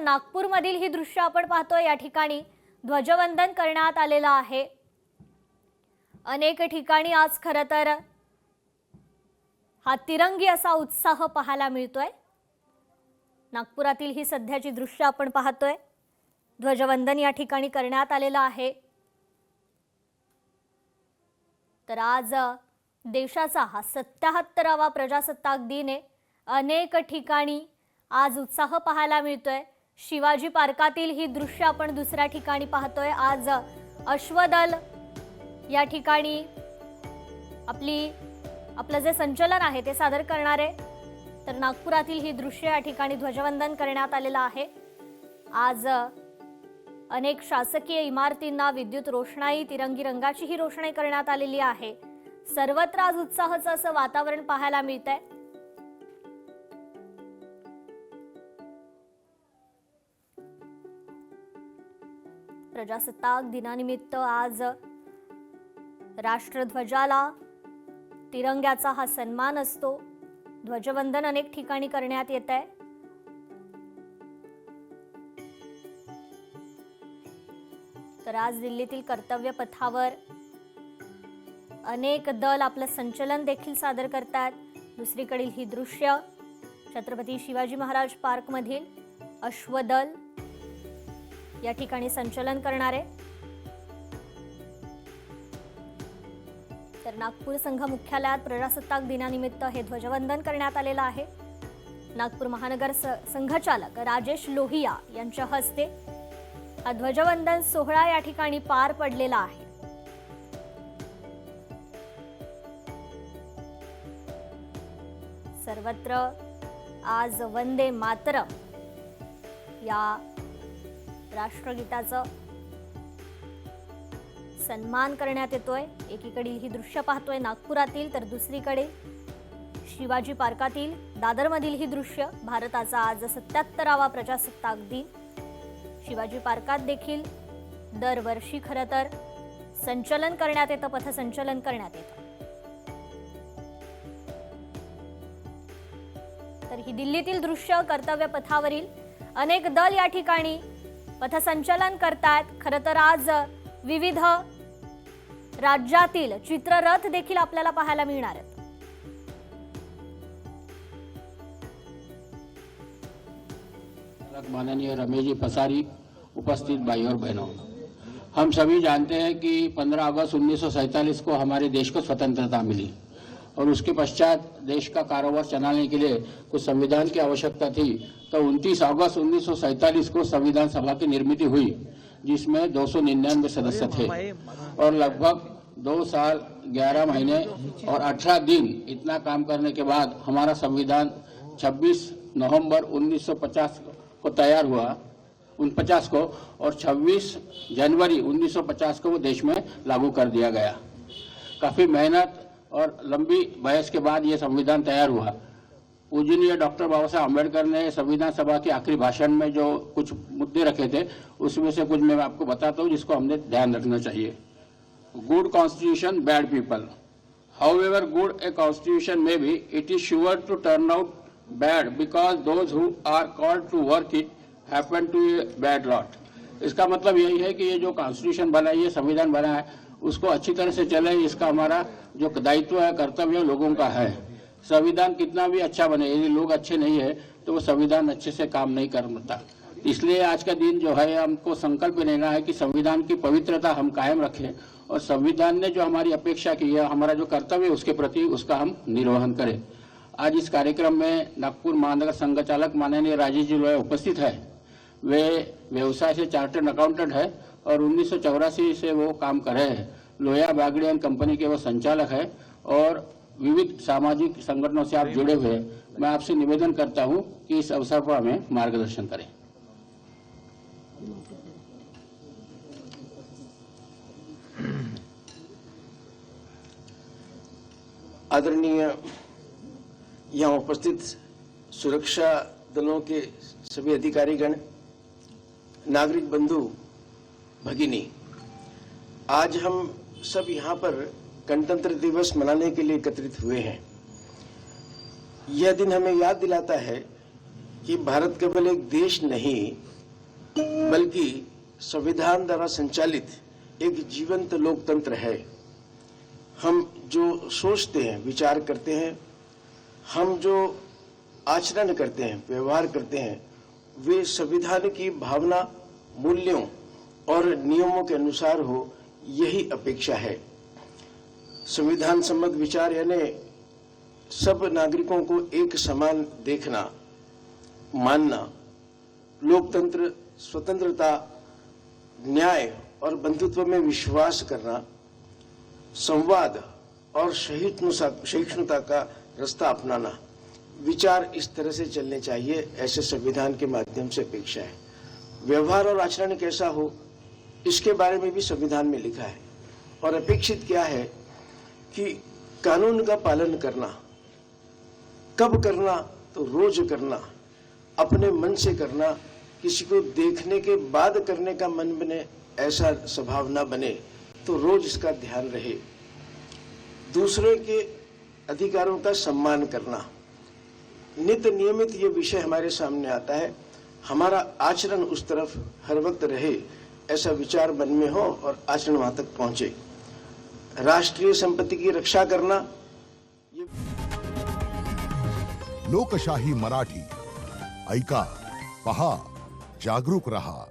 नागपूरमधील ही दृश्य आपण पाहतोय। या ठिकाणी ध्वजवंदन करण्यात आलेलं आहे। अनेक ठिकाणी आज खरं तर हा तिरंगी असा उत्साह पाहायला मिळतोय। नागपुरातील ही सध्याची दृश्य आपण पाहतोय। ध्वजवंदन या ठिकाणी करण्यात आलेलं आहे। तर आज देशाचा हा 77वा प्रजासत्ताक दिन आहे। अनेक ठिकाणी आज उत्साह पाहायला मिळतोय। शिवाजी पार्कातील ही दृश्य आपण दुसऱ्या ठिकाणी पाहतोय। आज अश्वदल या ठिकाणी आपलं जे संचलन आहे ते सादर करणार आहे। तर नागपुरातील ही दृश्य या ठिकाणी ध्वजवंदन करण्यात आलेलं आहे। आज अनेक शासकीय इमारतींना विद्युत रोषणाई, तिरंगी रंगाची ही रोषणाई करण्यात आलेली आहे। सर्वत्र आज उत्साहाचं असं वातावरण पाहायला मिळतंय। प्रजासत्ताक दिनानिमित्त आज राष्ट्रध्वजाला तिरंग्याचा हा सन्मान असतो। ध्वजवंदन अनेक ठिकाणी करण्यात येत आहे। तर आज दिल्लीतील कर्तव्य पथावर अनेक दल आपलं संचलन देखील सादर करतात। दुसरीकडील ही दृश्य छत्रपती शिवाजी महाराज पार्क मधील अश्वदल या ठिकाणी संचलन करणार आहे। तर नागपूर संघ मुख्यालयात प्रजासत्ताक दिनानिमित्त हे ध्वजवंदन करण्यात आलेलं आहे। नागपूर महानगर संघचालक राजेश लोहिया यांच्या हस्ते हा ध्वजवंदन सोहळा या ठिकाणी पार पडलेला आहे। सर्वत्र आज वंदे मातरम या राष्ट्रगीताचं सन्मान करण्यात येतोय। एकीकडे ही दृश्य पाहतोय नागपुरातील, तर दुसरीकडे शिवाजी पार्कातील दादरमधील ही दृश्य। भारताचा आज 77वा प्रजासत्ताक दिन। शिवाजी पार्कात देखील दरवर्षी खरं तर संचलन करण्यात येतं, पथसंचलन करण्यात येतं। तर ही दिल्लीतील दृश्य कर्तव्य पथावरील अनेक दल या ठिकाणी पथसंचलन करतात। खरं तर आज विविध राज्यातील चित्ररथ देखील आपल्याला पाहायला मिळणार आहेत। माननीय रमेश जी पसारी, उपस्थित भाई और बहनों, हम सभी जानते हैं कि 15 अगस्त 1947 को हमारे देश को स्वतंत्रता मिली और उसके पश्चात देश का कारोबार चलाने के लिए कुछ संविधान की आवश्यकता थी। तो 29 अगस्त 1947 को संविधान सभा की निर्मित हुई, जिसमें 299 सदस्य थे और लगभग 2 साल 11 महीने और 18 दिन इतना काम करने के बाद हमारा संविधान 26 नवंबर 1950 को तैयार हुआ, 49 को, और 26 जनवरी 1950 को वो देश में लागू कर दिया गया। काफ़ी मेहनत और लंबी बहस के बाद ये संविधान तैयार हुआ। पूजनीय डॉक्टर बाबा साहब अम्बेडकर ने संविधान सभा के आखिरी भाषण में जो कुछ मुद्दे रखे थे, उसमें से कुछ मैं आपको बताता हूँ जिसको हमने ध्यान रखना चाहिए। Good constitution, bad people. However good a constitution में be, it is sure to turn out bad because those who are called to work it happen to a bad lot. इसका मतलब यही है कि ये जो कॉन्स्टिट्यूशन बना है, ये संविधान बना है, उसको अच्छी तरह से चले, इसका हमारा जो दायित्व है, कर्तव्य लोगों का है। संविधान कितना भी अच्छा बने, यदि लोग अच्छे नहीं है तो वो संविधान अच्छे से काम नहीं कर पाता। इसलिए आज का दिन जो है, हमको संकल्प लेना है कि संविधान की पवित्रता हम कायम रखें और संविधान ने जो हमारी अपेक्षा की है, हमारा जो कर्तव्य है उसके प्रति उसका हम निर्वहन करें। आज इस कार्यक्रम में नागपुर महानगर संघचालक माननीय राजेश जी लोहिया उपस्थित है। वे व्यवसाय से चार्टर्ड अकाउंटेंट है और 1984 से वो काम कर रहे हैं। लोहिया बागड़ी एंड कंपनी के वो संचालक है और विविध सामाजिक संगठनों से आप जुड़े हुए हैं। मैं आपसे निवेदन करता हूं कि इस अवसर पर हमें मार्गदर्शन करें। आदरणीय यहाँ उपस्थित सुरक्षा दलों के सभी अधिकारीगण, नागरिक बंधु भगिनी, आज हम सब यहाँ पर गणतंत्र दिवस मनाने के लिए एकत्रित हुए हैं। यह दिन हमें याद दिलाता है कि भारत केवल एक देश नहीं बल्कि संविधान द्वारा संचालित एक जीवंत लोकतंत्र है। हम जो सोचते हैं, विचार करते हैं, हम जो आचरण करते हैं, व्यवहार करते हैं, वे संविधान की भावना, मूल्यों और नियमों के अनुसार हो, यही अपेक्षा है। संविधान सम्मत विचार यानी सब नागरिकों को एक समान देखना, मानना, लोकतंत्र, स्वतंत्रता, न्याय और बंधुत्व में विश्वास करना, संवाद और सहिष्णुता का रास्ता अपनाना, विचार इस तरह से चलने चाहिए, ऐसे संविधान के माध्यम से अपेक्षा है। व्यवहार और आचरण कैसा हो, इसके बारे में भी संविधान में लिखा है। और अपेक्षित क्या है कि कानून का पालन करना, कब करना, तो रोज करना, अपने मन से करना, किसी को देखने के बाद करने का मन बने, ऐसा स्वभाव न बने, तो रोज इसका ध्यान रहे। दूसरे के अधिकारों का सम्मान करना, नित्य नियमित ये विषय हमारे सामने आता है, हमारा आचरण उस तरफ हर वक्त रहे, ऐसा विचार मन में हो और आचरण वहां तक पहुंचे। राष्ट्रीय संपत्ति की रक्षा करना, लोकशाही मराठी ऐका, पहा, जागरूक रहा।